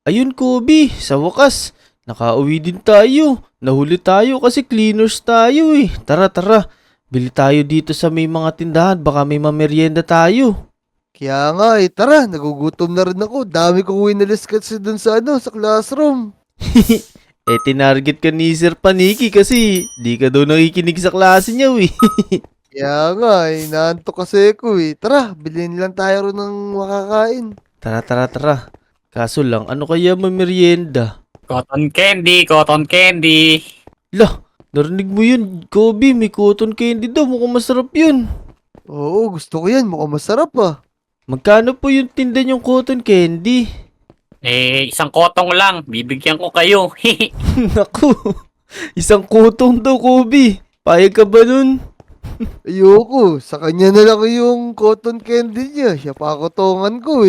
Ayun, Kobe, sa wakas, nakauwi din tayo. Nahuli tayo kasi cleaners tayo eh. Tara, tara. Bili tayo dito sa may mga tindahan, baka may mameryenda tayo. Kaya nga tara, nagugutom na rin ako. Dami kong winalis kasi dun sa sa classroom. Tinarget ka ni Sir Paniki kasi di ka daw nakikinig sa klase niya eh. Kaya nga naantok kasi ako Tara, bilhin lang tayo ron ng makakain. Tara, tara, tara. Kaso lang, ano kaya mameryenda? Cotton candy, cotton candy. Lah, narinig mo yun, Kobe, may cotton candy daw, mukhang masarap yun. Oo, gusto ko yan. Mukhang masarap Magkano po yung tinda niyong cotton candy? Isang kotong lang. Bibigyan ko kayo. Naku, isang kutong daw, Kobe. Payag ka ba nun? Ayoko, sa kanya na lang yung cotton candy niya. Siya pa kotongan ko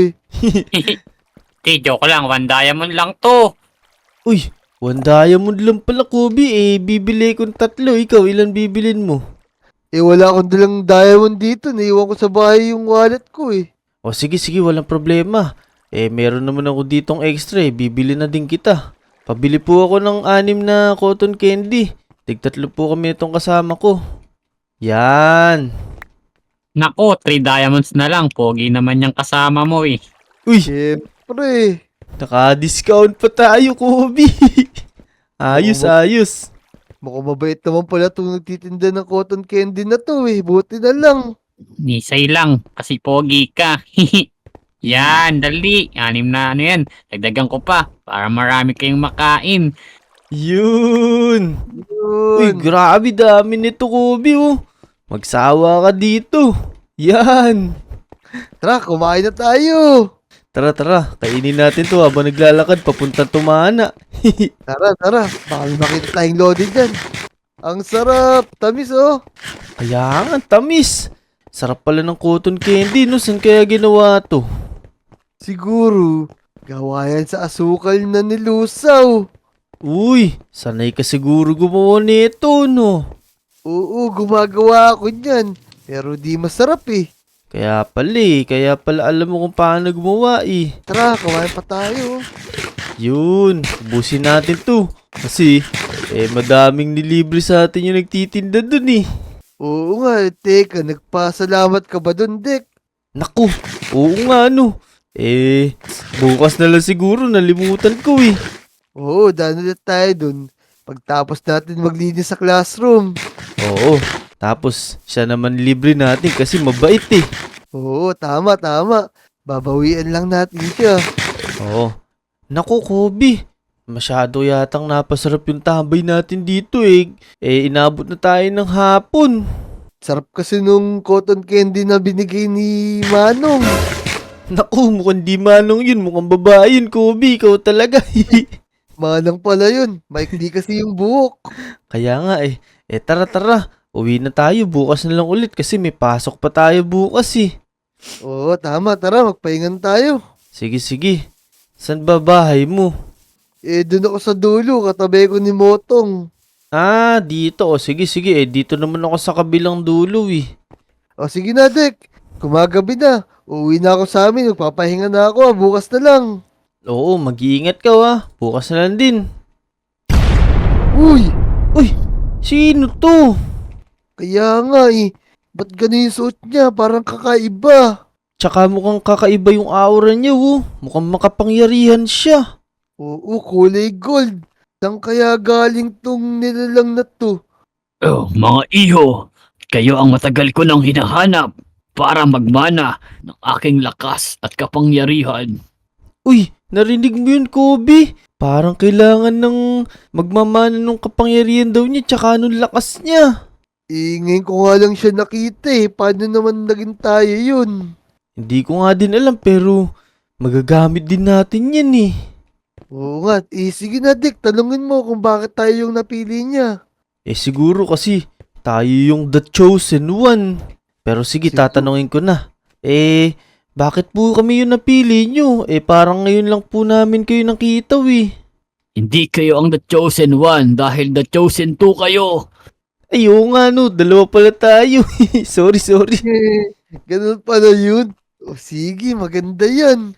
Joke lang. 1 diamond lang to. Uy, 1 diamond lang pala, Kobe. Bibili kong 3. Ikaw, ilan bibilin mo? Wala akong dalang diamond dito. Naiwan ko sa bahay yung wallet ko O sige, sige, walang problema. Meron naman ako ditong extra bibili na din kita. Pabili po ako ng 6 na cotton candy. Tig-3 po kami itong kasama ko. Yan. Nako, 3 diamonds na lang. Pogi naman yung kasama mo eh. Uy, Siyempre. naka-discount pa tayo, Kobe. Ayos, Oo, ayos. mukhang mabait naman pala itong nagtitinda ng cotton candy na to Buti na lang. Nisay lang. Kasi pogi ka. Yan, dali. 6 na ano yan. Dagdagan ko pa. Para marami kayong makain. Yun. Uy, Yun. grabe dami nito, Kobe, oh. Magsawa ka dito. Yan. Tara, kumain na tayo. Tara, tara. Kainin natin to habang naglalakad papuntang Tumana. Tara, tara. Baka may makita tayong loading dyan. Ang sarap. Tamis Kaya nga, tamis. Sarap pala ng cotton candy, no? Saan kaya ginawa to? Siguro, gawa yan sa asukal na nilusaw. Uy, sanay ka siguro gumawa nito, no? Oo, gumagawa ako niyan. Pero di masarap Kaya pala alam mo kung paano gumawa eh. Tara, kumain pa tayo. Yun, ubusin natin to. Kasi, madaming nilibre sa atin yung nagtitinda dun eh. Oo nga, teka, nagpasalamat ka ba dun, Dek? Naku, oo nga no. Bukas na lang siguro, nalimutan ko eh. Oo, daan ulit tayo dun. Pagtapos natin maglinis sa classroom. Oo, tapos siya naman libre natin kasi mabait eh. Oo, tama, tama. Babawian lang natin siya. Oo. Naku, Kobe. Masyado yatang napasarap yung tambay natin dito eh. Inabot na tayo ng hapon. Sarap kasi nung cotton candy na binigay ni Manong. Naku, mukhang di manong yun. Mukhang babae yun, Kobe. Ikaw talaga. Manang pala yun. Maikli kasi yung buhok. Kaya nga eh. Tara, tara. Uwi na tayo. Bukas na lang ulit kasi may pasok pa tayo bukas eh. Oo, tama. Tara, magpahingan tayo. Sige, sige. San ba bahay mo? Doon ako sa dulo. Katabi ko ni Motong. Ah, dito. O sige, sige. Dito naman ako sa kabilang dulo eh. O sige na, Dek. Kumagabi na. Uuwi na ako sa amin. Magpapahinga na ako. Bukas na lang. Oo, mag-iingat ka Bukas na lang din. Uy! Uy, sino to? Kaya nga Ba't ganun yung suot niya? Parang kakaiba. Tsaka mukhang kakaiba yung aura niya Mukhang makapangyarihan siya. Oo, kulay gold. Saan kaya galing tong nilalang na to? Oh, mga iho. Kayo ang matagal ko nang hinahanap para magmana ng aking lakas at kapangyarihan. Uy, narinig mo yun, Kobe? Parang kailangan ng magmamana nung kapangyarihan daw niya tsaka nung lakas niya. Ngayon ko nga lang siya nakita Paano naman naging tayo yun? Hindi ko nga din alam pero magagamit din natin yan eh. Oo nga. Sige na, Dick. Tanungin mo kung bakit tayo yung napili niya. Siguro kasi tayo yung the chosen one. Pero sige, Siguro. tatanungin ko na. Bakit po kami yung napili nyo? Parang ngayon lang po namin kayo nakita Hindi kayo ang the chosen one dahil the chosen two kayo. Ay, oo nga no, dalawa pala tayo. Sorry, sorry. Ganun pala yun. O sige, maganda yan.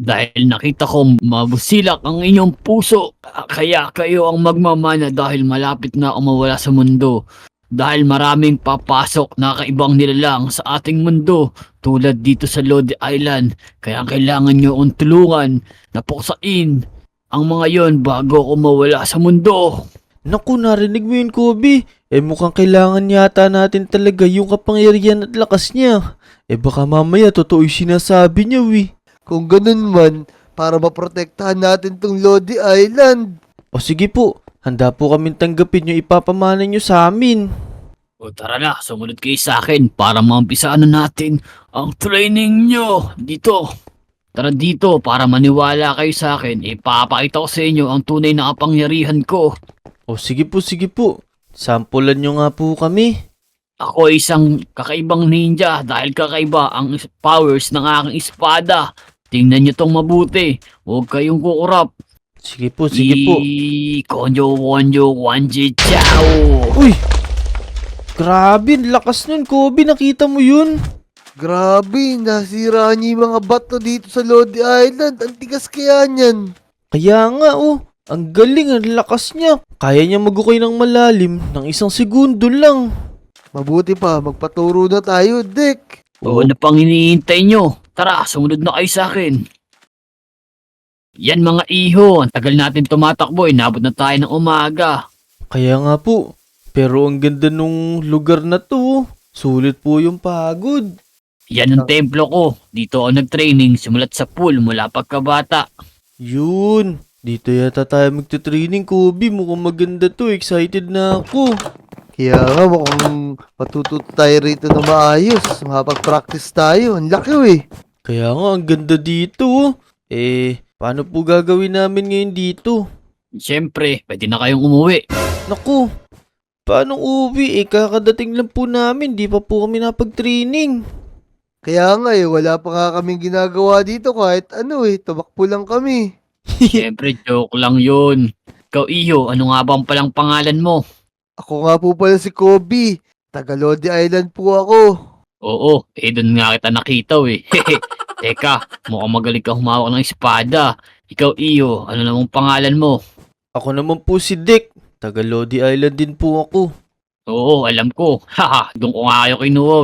Dahil nakita ko mabusilak ang inyong puso, kaya kayo ang magmamana dahil malapit na ako mawala sa mundo. Dahil maraming papasok na kaibang nilalang sa ating mundo tulad dito sa Lodi Island. Kaya kailangan nyo akong tulungan na puksain ang mga yon bago ako mawala sa mundo. Naku, narinig mo yun, Kobe. Mukhang kailangan yata natin talaga yung kapangyarihan at lakas niya. Baka mamaya totoo yung sinasabi niya, Kung ganun man, para maprotektahan natin tong Lodi Island. O sige po, handa po kami tanggapin yung ipapamana nyo sa amin. O tara na, sumunod kayo sa akin para maumpisaan na natin ang training nyo dito. Tara dito para maniwala kayo sa akin. Ipapakita ko sa inyo ang tunay na kapangyarihan ko. O sige po. Sampulan nyo nga po kami. Ako ay isang kakaibang ninja dahil kakaiba ang powers ng aking espada. Tingnan nyo tong mabuti. Huwag kayong kukurap. Sige po. Konyo, wonyo, wanji, chow. Uy! Grabe, ang lakas nun, Kobe. Nakita mo yun? Grabe, nasira niya yung mga bato dito sa Lodi Island. Ang tigas kaya niyan. Kaya nga, ang galing, ang lakas niya. Kaya niya magukay ng malalim ng 1 segundo lang. Mabuti pa, magpaturo na tayo, Dick. Oo, ano pang hinihintay nyo? Tara, sumunod na kayo sa akin. Yan mga iho, ang tagal natin tumatakbo, inabot na tayo ng umaga. Kaya nga po. Pero ang ganda nung lugar na to. Sulit po yung pagod. Yan ang templo ko. Dito ako nag-training simulat sa pool mula pagkabata. Yun. Dito yata tayo magte-training, Kobe. Mukhang maganda to. Excited na ako. Kaya nga, mukhang matututo tayo rito na maayos. Makapag-practice tayo. Ang laki, Kaya nga, ang ganda dito. Paano po gagawin namin ngayon dito? Siyempre, pwede na kayong umuwi. Naku, paano uwi? Kakadating lang po namin. Di pa po kami napag-training. Kaya nga, wala pa nga kaming ginagawa dito kahit ano, tumakbo lang kami. Siyempre, joke lang yun. Ikaw, iho, ano nga bang palang pangalan mo? Ako nga po pala si Kobe. Taga Lodi Island po ako. Oo, doon nga kita nakita Teka, mukhang magaling ka humawak ng espada. Ikaw, iho, ano namang pangalan mo? Ako naman po si Dick. Taga Lodi Island din po ako. Oo, alam ko. Haha, doon ko nga kayo kinuha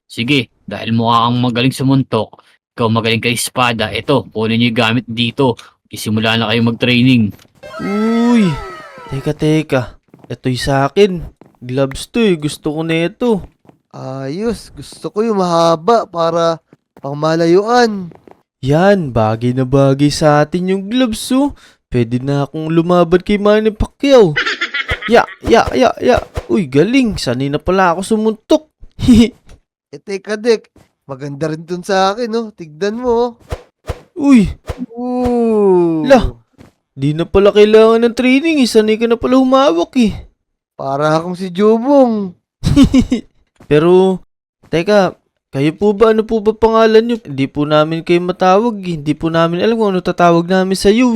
Sige, dahil mukha kang magaling sumuntok, ikaw magaling ka espada, eto, kunin niyo yung gamit dito. Isimula na kayo mag-training. Uy, teka. Ito'y sa akin. Gloves to Gusto ko na ito. Ayos, gusto ko yung mahaba para pangmalayuan. Yan, bagay na bagay sa atin yung gloves Pwede na akong lumaban kay Manny Pacquiao. Ya. Uy, galing. Sanay na pala ako sumuntok. Teka, Dick. Maganda rin dun sa akin, Tignan mo, Uy, Ooh. Lah. Di na pala kailangan ng training. Sanay ka na pala humawak Para akong si Jubong. Pero, teka, kayo po ba? Ano po ba pangalan nyo? Hindi po namin kayo matawag Hindi po namin alam kung ano tatawag namin sa iyo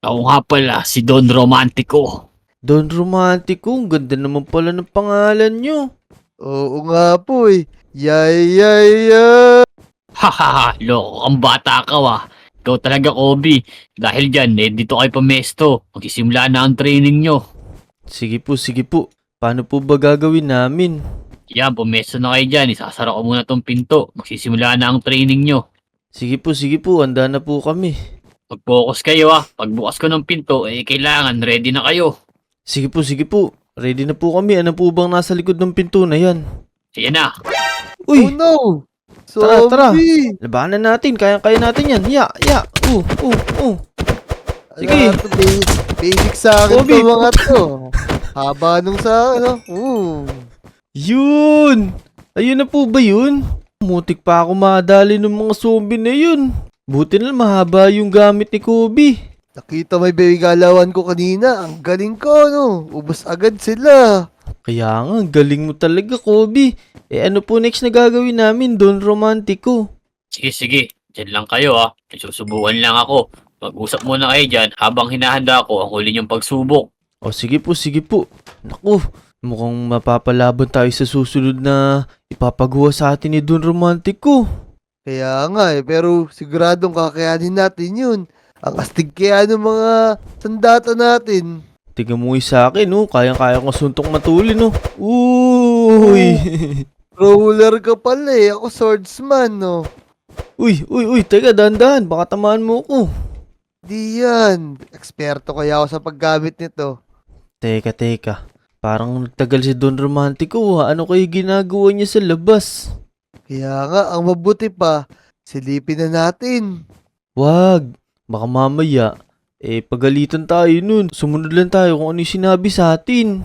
Ako nga pala, si Don Romantico. Don Romantico, ang ganda naman pala ng pangalan nyo. Oo nga po, Yay. Hahaha, loko kang bata ka Ikaw talaga, Kobe. Dahil dyan, dito kayo pamesto. Magsisimula na ang training nyo. Sige po. Paano po ba gagawin namin? Yan, pumesto na kayo dyan. Isasara ko muna tong pinto. Magsisimula na ang training nyo. Sige po. Handa na po kami. Mag-focus kayo Pagbukas ko ng pinto, kailangan ready na kayo. Sige po. Ready na po kami. Ano po bang nasa likod ng pinto na yan? Ayan na. Uy! Oh no! Tara. Zombie! Labanan natin. Kaya natin yan. Ya. Sige. Ala, to basic sa akin Kobe. to mga to. Haba nung sa Yun! Ayun na po ba yun? Mutik pa ako madali ng mga zombie na yun. Buti na lang mahaba yung gamit ni Kobe. Nakita may bigalawan ko kanina. Ang galing ko, Ubus agad sila. Kaya nga, ang galing mo talaga, Kobe. Ano po next na gagawin namin, Don Romantico? Sige. Diyan lang kayo Susubukan lang ako. Mag-usap muna kayo dyan habang hinahanda ko ang huli niyong pagsubok. O sige po. Naku, mukhang mapapalaban tayo sa susunod na ipapagawa sa atin ni Don Romantico. Kaya nga eh, pero siguradong kakayanin natin yun. Ang astig kaya ng mga sandata natin. Tingnan mo sa akin, oh. Kayang-kaya kong suntok matulin, oh. Uy! Roller ka pala eh, ako swordsman, no? Uy, teka, dahan-dahan. Baka tamaan mo ako. Di yan. Eksperto kaya ako sa paggamit nito. Teka. Parang nagtagal si Don Romantico, ha? Ano kayo ginagawa niya sa labas? Kaya nga, ang mabuti pa, silipin na natin. Wag. Baka mamaya, pagalitan tayo nun. Sumunod lang tayo kung ano yung sinabi sa atin.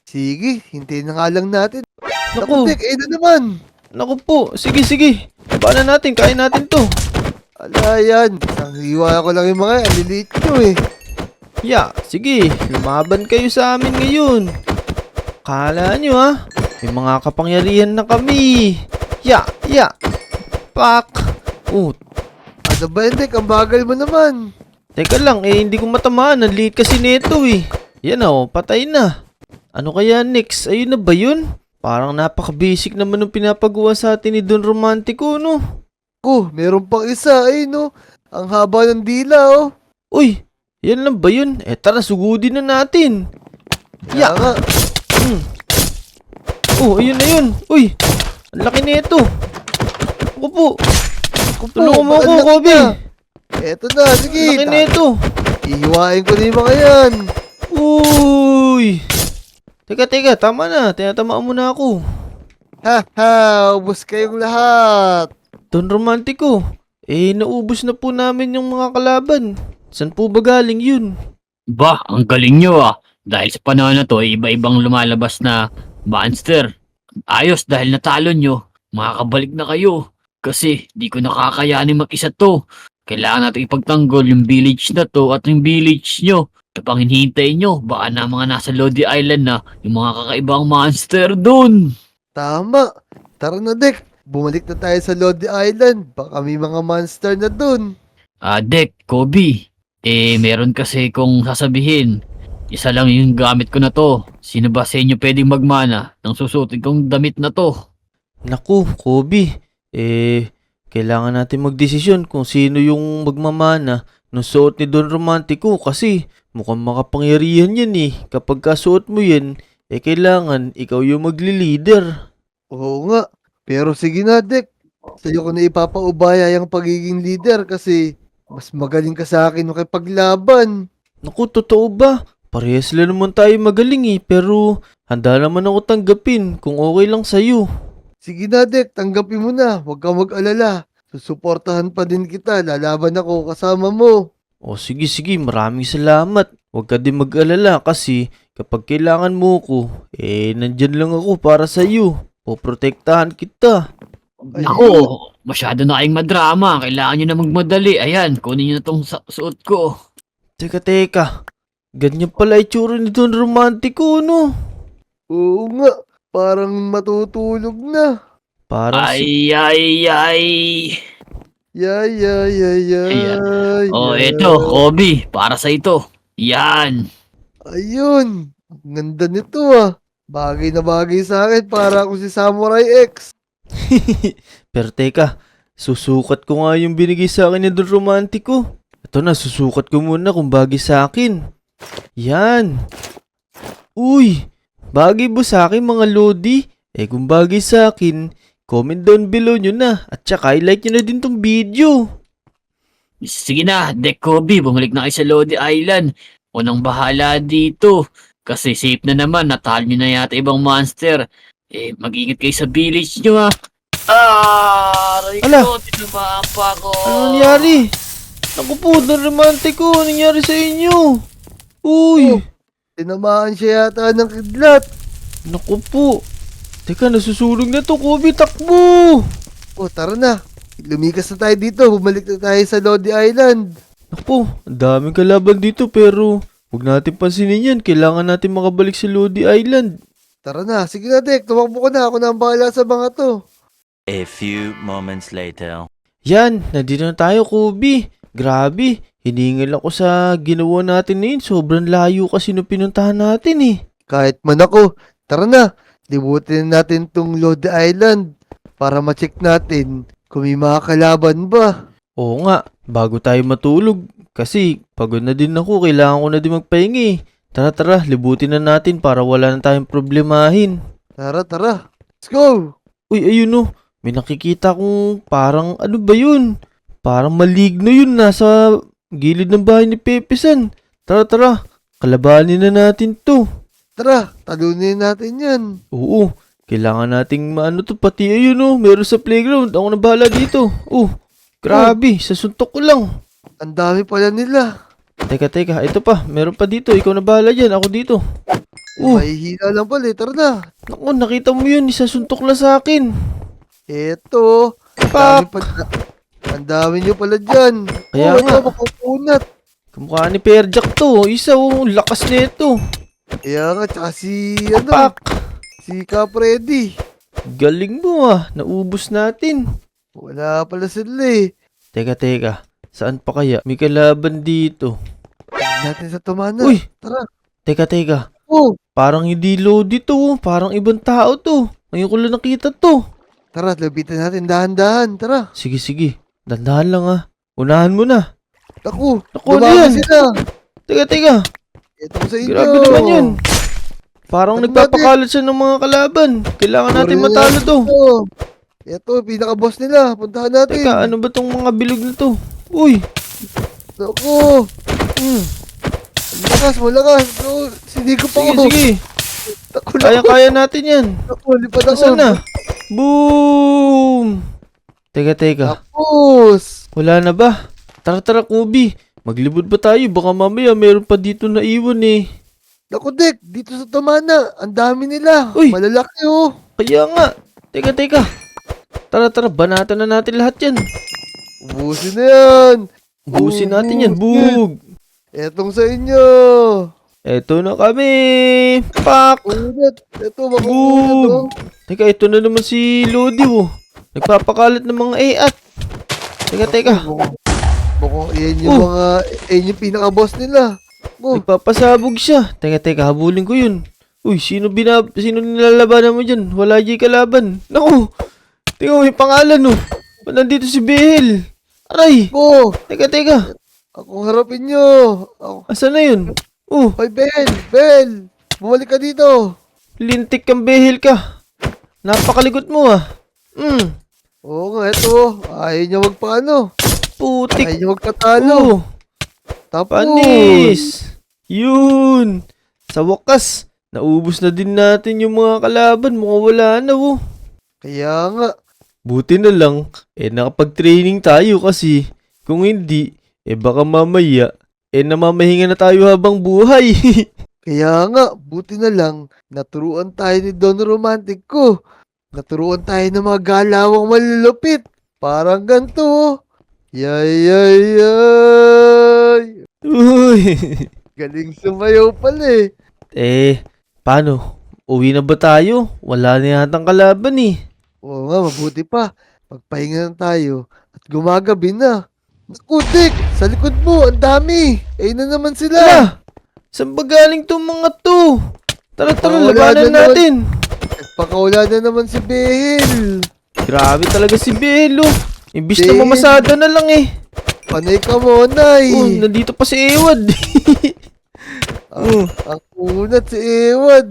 Sige, hintayin na nga lang natin. Naku, Tek, na naman. naku po. Sige. Paano natin? Kaya natin to. Ala yan, isang hiwa ko lang yung mga aliliit nyo eh. Sige. Lumaban kayo sa amin ngayon. Kala nyo, ha? May mga kapangyarihan na kami. Ya. Pak. Oh, Ano ba yun, Tek? Ang bagal mo naman. teka lang, hindi ko matamaan. Ang liit kasi nito, eh. Yan, oh, patay na. Ano kaya next? Ayun na ba yun? Parang napaka-basic naman ng pinapagawa sa atin ni Don Romantico, no? Meron pang isa eh, no? Ang haba ng dila, oh. Uy, yan lang ba yun? Tara, sugudin na natin. Kaya nga, Ayun na yun. Uy, ang laki nito. Ako po. Tulungan mo ako, ang laki Kobe. na. Eto na, sige. Laki nito. Ihiwain ko na yung mga yan. Uy. Teka, tama na. Tinatamaan mo na ako. Ubus kayong lahat. Don Romantico, naubos na po namin yung mga kalaban. San po ba galing yun? Bah, ang galing nyo ah. Dahil sa panahon na to, iba-ibang lumalabas na monster. Ayos, dahil natalo nyo, makakabalik na kayo. Kasi di ko nakakayanin mag-isa to. Kailangan natin ipagtanggol yung village na to at yung village nyo. Ito pang hinihintay nyo, baka na mga nasa Lodi Island na yung mga kakaibang monster dun. Tama. Tara na, Dek. Bumalik na tayo sa Lodi Island. Baka may mga monster na dun. Dek, Kobe, meron kasi kung sasabihin, isa lang yung gamit ko na to. Sino ba sa inyo pwedeng magmana ng susutin kong damit na to? Naku, Kobe. Kailangan natin magdesisyon kung sino yung magmamana ng suot ni Don Romantico kasi mukhang makapangyarihan yan eh. Kapag kasuot mo yan, kailangan ikaw yung magli-leader. Oo nga. Pero sige na, Dek. Sa'yo ko na ipapaubaya yung pagiging leader kasi mas magaling ka sa akin makipaglaban. Naku, totoo ba? Parehas lang naman tayo magaling eh, pero handa naman ako tanggapin kung okay lang sa'yo. Sige na, Dek. Tanggapin mo na. Huwag kang mag-alala. Susuportahan pa din kita. Lalaban ako kasama mo. O sige, maraming salamat. Huwag ka din mag-alala kasi kapag kailangan mo ko, nandyan lang ako para sa'yo. Poprotektahan kita. Naku, masyado na kayong madrama. Kailangan nyo na magmadali. Ayan, kunin nyo na tong suot ko. Teka. Ganyan pala itsura ni Don Romantico, no? Oo nga. Parang matutulog na. Parang Ay. Yay. Eto, Kobe, para sa ito. Yan. Ayun. Ang ganda nito ah. Bagay na bagay sa akin para ako si Samurai X. Pero teka, susukat ko nga yung binigay sa akin ni Don Romantico. Ito na, susukat ko muna kung bagay sa akin. Yan. Uy, bagay ba sa akin mga Lodi? Kung bagay sa akin, comment down below nyo na. At saka i-like nyo na din tong video. Sige na, Dek Kobe, bumalik na kayo sa Lodi Island. Unang bahala dito. Kasi safe na naman, natalo nyo na yata ibang monster. Mag-ingat kayo sa village nyo ha. Aray Ala! ko, tinamaan pa ako. Ano nangyari? Naku po, Don Romantico, ano nangyari sa inyo? Uy, Tinamaan siya yata ng kidlat. naku po. Teka, nasusunog na to, Kobe, takbo! Tara na. Lumikas na tayo dito. Bumalik na tayo sa Lodi Island. Naku, ang daming kalaban dito pero huwag natin pansinin yan. Kailangan natin makabalik sa Lodi Island. Tara na. Sige na, Dek. Tumakbo ka na. Ako na ang bahala sa mga to. A few moments later. Yan, nandito na tayo, Kobe. Grabe, hiningal ako sa ginawa natin ngayon. Sobrang layo kasi nung pinuntahan natin eh. Kahit man ako. Tara na. Libutin natin tong Lodi Island para ma-check natin kung may mga kalaban ba. Oo nga, bago tayo matulog. Kasi pagod na din ako, kailangan ko na din magpahinga eh. Tara, libutin na natin para wala na tayong problemahin. Tara, tara. Let's go! Uy, ayun oh. May nakikita kong parang ano ba yun? Parang maligno yun nasa gilid ng bahay ni Pepe-san. Tara. Kalabanin na natin to. Tara, talunin natin yan. Oo, kailangan nating maano to. Pati ayun oh, meron sa playground. Ako na bahala dito. Grabe, sasuntok ko lang. Ang dami pala nila. Teka, ito pa. Meron pa dito. Ikaw na bahala dyan. Ako dito. Mahihina lang pala. Tara na. Naku, nakita mo yun. Isasuntok na sa akin. Eto. Pak! Ang dami nyo pala dyan. Kaya nga. Ito, makukunat. Kamukha ni Perjak to. Isa oh, lakas nito. Kaya nga, tsaka si, Pak! si Capredi. Galing mo ah. Naubos natin. Wala pala sila eh. Teka. Saan pa kaya? May kalaban dito. Tignan natin sa tumana. Uy! Tara. Teka. Oh, Parang hindi load ito. Parang ibang tao to. Ngayon ko lang nakita to. tara, labitin natin dahan-dahan. Tara. Sige. Dandahan lang ah. Unahan mo na. Naku, Naku, ano dumami yan? sila. Teka. Ito ko sa inyo. Grabe naman yun. Parang Ano nagpapakalat siya ng mga kalaban. Kailangan natin Puro matalo yan. to. Ito, pinaka-boss nila. Puntahan natin. Teka, ano ba tong mga bilog na to? Uy! Naku. Malakas. No, sinigo pa ako. Sige. Naku, Kaya natin yan. Naku, lipad ako. Nasaan na? Boom! Teka. Tapos. Wala na ba? Tara, Kubi. Maglibot ba tayo? Baka mamaya meron pa dito na iwan eh. Naku, Dek. Dito sa Tumana. Ang dami nila. Uy. Malalaki oh. Kaya nga. Teka. Tara, banatan na natin lahat yan. Ubusin na yan. Busin natin yan. Bug! Etong sa inyo. Eto na kami. Pak! Unat. Ito, makukunat Boom! oh. Teka, ito na naman si Lodi oh. Nagpapakalat ng mga at. Teka. Mukhang yan yung pinaka-boss nila. Oh, Nagpapasabog siya. Teka, habulin ko yun. Uy, sino nilalabanan mo dyan? Wala dyan kalaban. Naku! Teka, may pangalan oh. Nandito si Behel. Aray! oh, Teka. akong harapin nyo. Asan na yun? Hoy, Bel, bumalik ka dito. Lintik kang Behel ka. Napakaligot mo ah. Oo nga, eto. Ayaw niya magpaano. Putik. Ayaw niya magpatalo. Tapos, Panis! Yun! Sa wakas, naubos na din natin yung mga kalaban. Mukhang wala na oh. kaya nga, Buti na lang, nakapag-training tayo kasi. Kung hindi, baka mamaya, namamahinga na tayo habang buhay. kaya nga, buti na lang, naturuan tayo ni Don Romantic ko. Naturuan tayo ng mga galawang malulupit. Parang ganito oh. Yay. Uy! Galing sumayaw pala Paano? Uwi na ba tayo? Wala na yatang kalaban eh. Oo nga, mabuti pa. Magpahinga na tayo at gumagabi na. Naku, Dick! Sa likod mo, ang dami! Ayun na naman sila! Ala! Saan ba galing tong mga to? Tara, Wala labanan na natin. Nagpakawala na naman si Behel. Grabe talaga si Belo. Imbis na Behel. mamasada na lang eh. Panay ka mo, Nay! Nandito pa si Ewad. Ang unat si Ewad.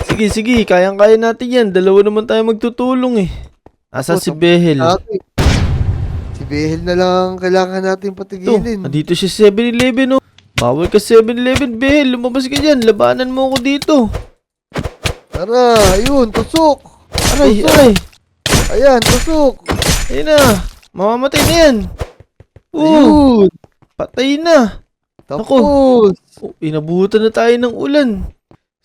Sige, kayang-kaya natin yan. Dalawa naman tayo magtutulong eh. Asa si Behel? Okay. Si Behel na lang kailangan natin Ito, patigilin. nandito si 7-Eleven oh. Bawal ka 7-Eleven, Behel. Lumabas ka dyan. Labanan mo ako dito. Tara, ayun, tusok! Aray. Ayan, tusok! Ayun na. Mamamatay na yan. Ayun! Patay na. Tapos! Inabutan na tayo ng ulan.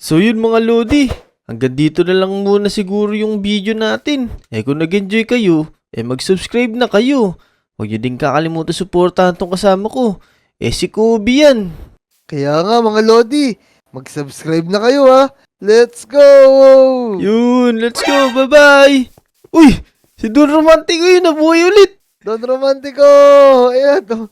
So yun mga Lodi, hanggang dito na lang muna siguro yung video natin. Kung nag-enjoy kayo, mag-subscribe na kayo. Huwag nyo din kakalimutan suportahan tong kasama ko. Si Kobe yan. Kaya nga mga Lodi, mag-subscribe na kayo ha! Let's go! Yun, let's go, bye-bye. Uy, si Don Romantico yun, nabuhay ulit. Don Romantico! Ayan,